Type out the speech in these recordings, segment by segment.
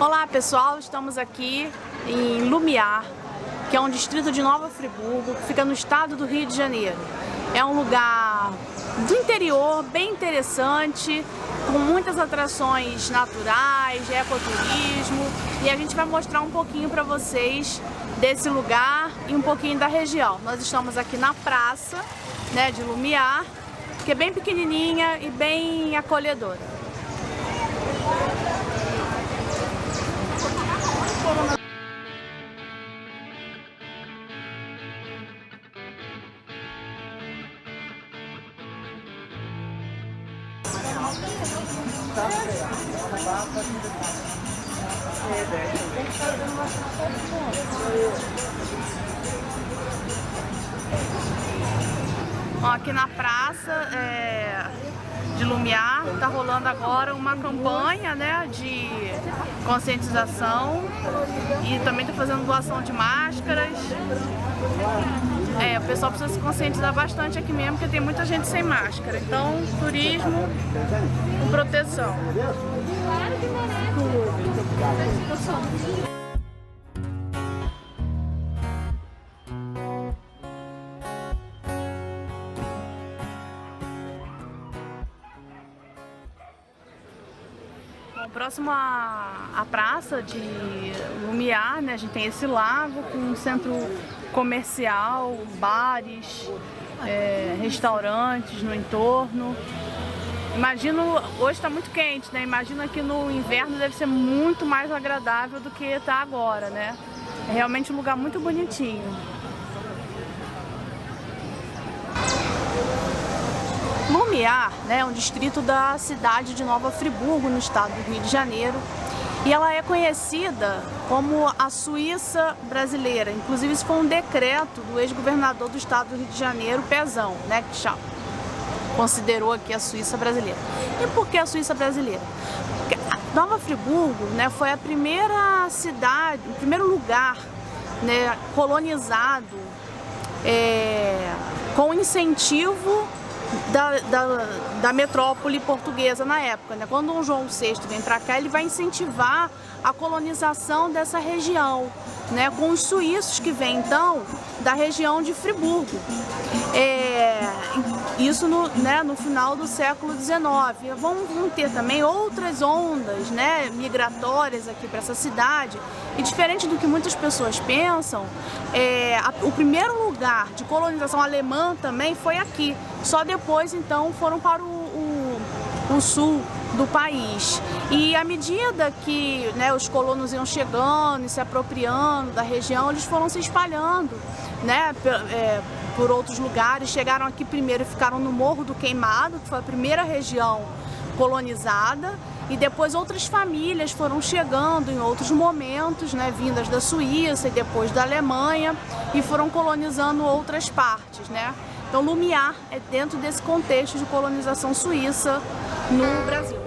Olá pessoal, estamos aqui em Lumiar, que é um distrito de Nova Friburgo, que fica no estado do Rio de Janeiro. É um lugar do interior, bem interessante, com muitas atrações naturais, ecoturismo, e a gente vai mostrar um pouquinho para vocês desse lugar e um pouquinho da região. Nós estamos aqui na praça, né, de Lumiar, que é bem pequenininha e bem acolhedora. Aqui na praça de Lumiar está rolando agora uma campanha, né, de conscientização e também está fazendo doação de máscaras. O pessoal precisa se conscientizar bastante aqui mesmo, porque tem muita gente sem máscara. Então, turismo com proteção. Próximo à praça de Lumiar, né, a gente tem esse lago com um centro comercial, bares, restaurantes no entorno. Imagino, hoje está muito quente, né? Imagino que no inverno deve ser muito mais agradável do que está agora, né? É realmente um lugar muito bonitinho. Lumiar, né, é um distrito da cidade de Nova Friburgo, no estado do Rio de Janeiro, e ela é conhecida como a Suíça brasileira. Inclusive, isso foi um decreto do ex-governador do estado do Rio de Janeiro, Pezão, né, que considerou aqui a Suíça brasileira. E por que a Suíça brasileira? Porque Nova Friburgo, né, foi a primeira cidade, o primeiro lugar, né, colonizado com incentivo da metrópole portuguesa na época, né? Quando Dom João VI vem para cá, ele vai incentivar a colonização dessa região, né? Com os suíços que vêm então da região de Friburgo. Isso no final do século XIX. Vão ter também outras ondas, né, migratórias aqui para essa cidade. E diferente do que muitas pessoas pensam, o primeiro lugar de colonização alemã também foi aqui. Só depois, então, foram para o sul do país. E à medida que, né, os colonos iam chegando e se apropriando da região, eles foram se espalhando, né, por outros lugares. Chegaram aqui primeiro e ficaram no Morro do Queimado, que foi a primeira região colonizada, e depois outras famílias foram chegando em outros momentos, né, vindas da Suíça e depois da Alemanha, e foram colonizando outras partes, né? Então Lumiar é dentro desse contexto de colonização suíça no Brasil.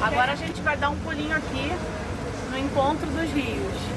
Agora a gente vai dar um pulinho aqui no encontro dos rios.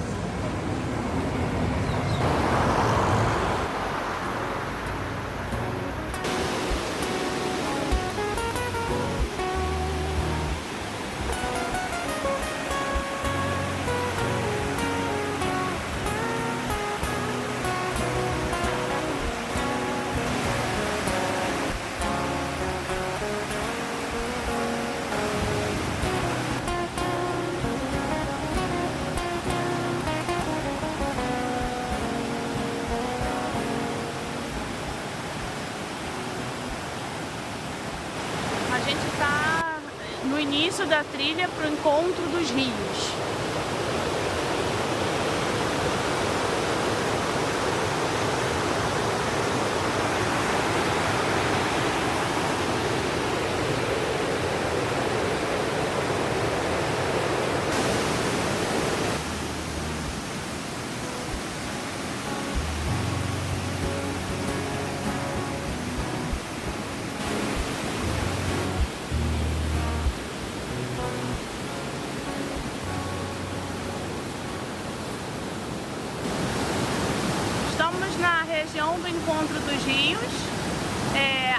A gente está no início da trilha para o encontro dos rios. região do Encontro dos Rios.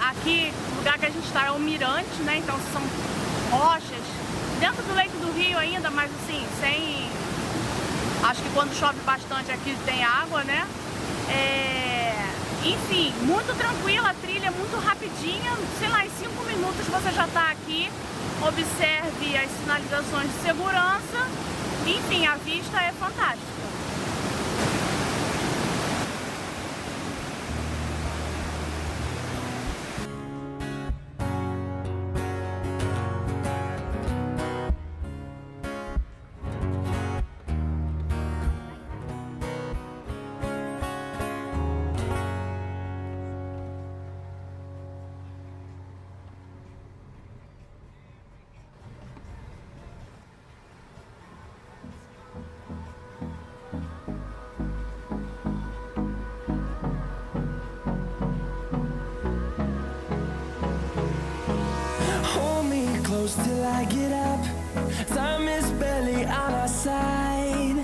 Aqui, o lugar que a gente está é o Mirante, né? Então são rochas dentro do leito do rio ainda, mas assim, sem... Acho que quando chove bastante aqui tem água, né? Enfim, muito tranquila, a trilha muito rapidinha, sei lá, em 5 minutos você já está aqui. Observe as sinalizações de segurança, enfim, a vista é fantástica. Till I get up, time is barely on our side.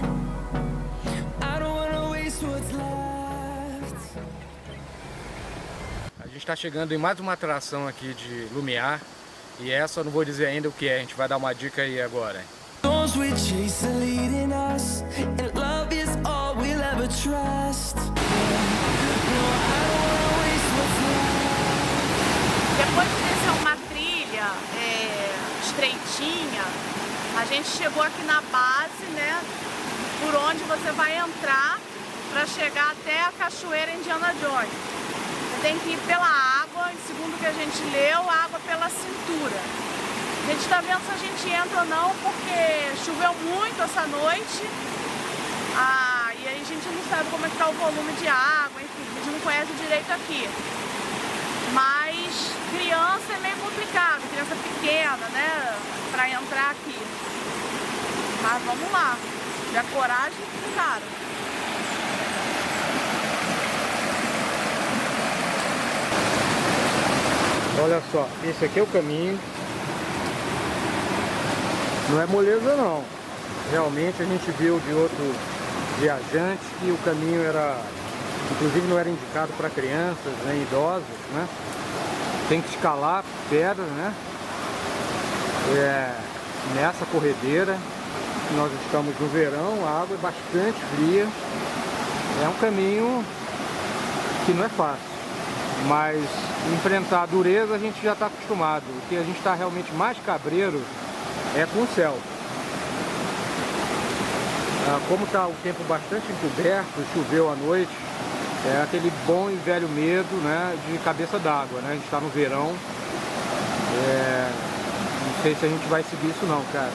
I don't wanna waste what's left. A gente está chegando em mais uma atração aqui de Lumiar e essa eu não vou dizer ainda o que é, a gente vai dar uma dica aí agora. Storms we chase are leading us, and love is all we'll ever trust. No, I don't wanna waste what's left. Depois de descer uma trilha estreitinha, a gente chegou aqui na base, né, por onde você vai entrar para chegar até a Cachoeira Indiana Jones. Você tem que ir pela água, e segundo o que a gente leu, a água pela cintura. A gente está vendo se a gente entra ou não, porque choveu muito essa noite, e aí a gente não sabe como é que está o volume de água, enfim, a gente não conhece direito aqui. Mas criança é meio complicado, criança pequena, né, pra entrar aqui. Mas vamos lá, se tiver coragem, cara. Olha só, esse aqui é o caminho. Não é moleza não. Realmente a gente viu de outro viajante que o caminho era... Inclusive não era indicado para crianças, nem idosos, né? Tem que escalar pedras, né? Nessa corredeira, nós estamos no verão, a água é bastante fria. É um caminho que não é fácil, mas enfrentar a dureza a gente já está acostumado. O que a gente está realmente mais cabreiro é com o céu. Como está o tempo bastante encoberto, choveu à noite, é aquele bom e velho medo, né, de cabeça d'água, né? A gente está no verão, não sei se a gente vai seguir isso não, cara.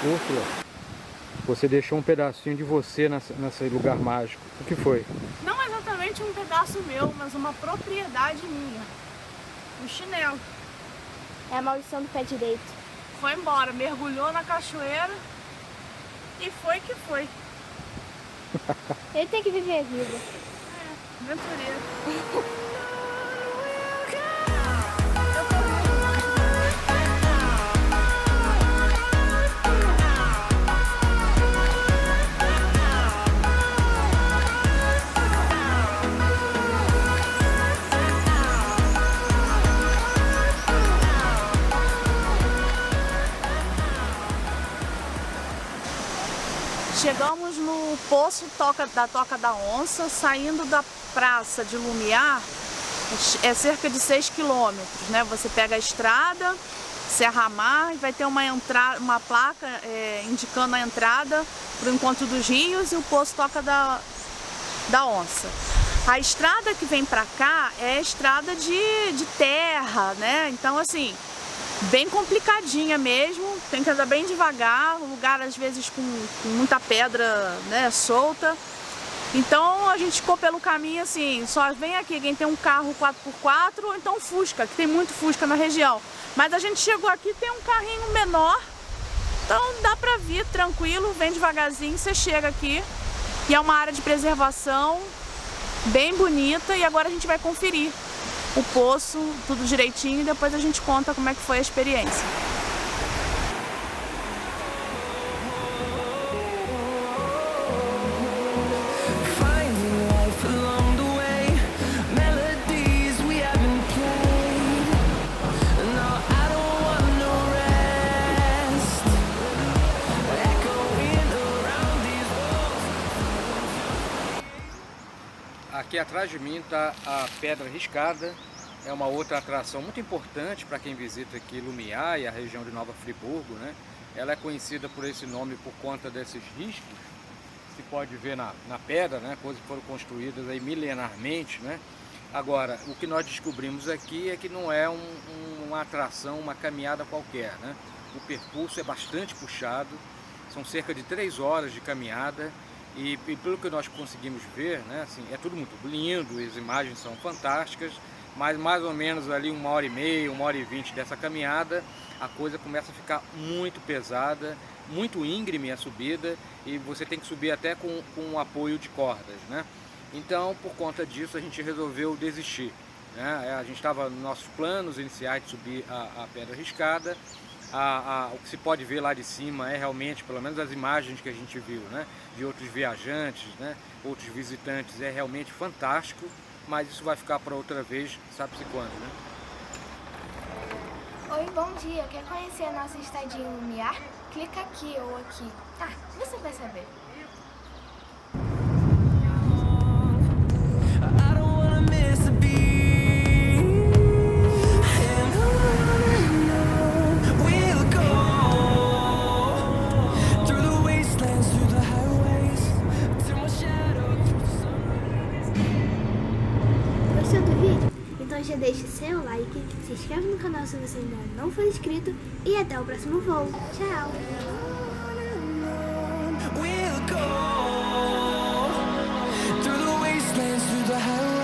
Úrsula, você deixou um pedacinho de você nesse lugar mágico. O que foi? Não exatamente um pedaço meu, mas uma propriedade minha. Um chinelo. É a maldição do pé direito. Foi embora, mergulhou na cachoeira e foi que foi. Ele tem que viver a vida. Aventureiro. Chegamos no poço da Toca da Onça, saindo da praça de Lumiar, é cerca de 6 quilômetros, né? Você pega a estrada, Serra Mar, e vai ter uma placa indicando a entrada para o Encontro dos Rios e o poço Toca da Onça. A estrada que vem para cá é estrada de terra, né? Então, assim, bem complicadinha mesmo, tem que andar bem devagar, um lugar às vezes com muita pedra, né, solta. Então a gente ficou pelo caminho assim, só vem aqui quem tem um carro 4x4 ou então Fusca, que tem muito Fusca na região. Mas a gente chegou aqui, tem um carrinho menor, Então dá pra vir tranquilo, vem devagarzinho, você chega aqui e é uma área de preservação bem bonita e agora a gente vai conferir o poço, tudo direitinho e depois a gente conta como é que foi a experiência. Aqui atrás de mim está a Pedra Riscada, é uma outra atração muito importante para quem visita aqui Lumiar e a região de Nova Friburgo, né? Ela é conhecida por esse nome por conta desses riscos, se pode ver na pedra, né? Coisas que foram construídas aí milenarmente, né? Agora, o que nós descobrimos aqui é que não é uma atração, uma caminhada qualquer, né? O percurso é bastante puxado, são cerca de 3 horas de caminhada. E pelo que nós conseguimos ver, né, assim, é tudo muito lindo, as imagens são fantásticas, mas mais ou menos ali 1h30, 1h20 dessa caminhada, a coisa começa a ficar muito pesada, muito íngreme a subida, e você tem que subir até com um apoio de cordas, né? Então, por conta disso, a gente resolveu desistir, né? A gente estava nos nossos planos iniciais de subir a Pedra Riscada. O que se pode ver lá de cima é realmente, pelo menos as imagens que a gente viu, né, de outros viajantes, né, outros visitantes, é realmente fantástico, mas isso vai ficar para outra vez, sabe-se quando, né? Oi, bom dia. Quer conhecer a nossa estadia em Lumiar? Clica aqui ou aqui. Ah, você vai saber. I don't wanna miss a beat, and on we'll go through the wastelands, through the highways, till my shadow through the sun. Gostou do vídeo? Então já deixa seu like, se inscreve no canal se você ainda não for inscrito e até o próximo voo. Tchau! We'll go through the wastelands, through the highways.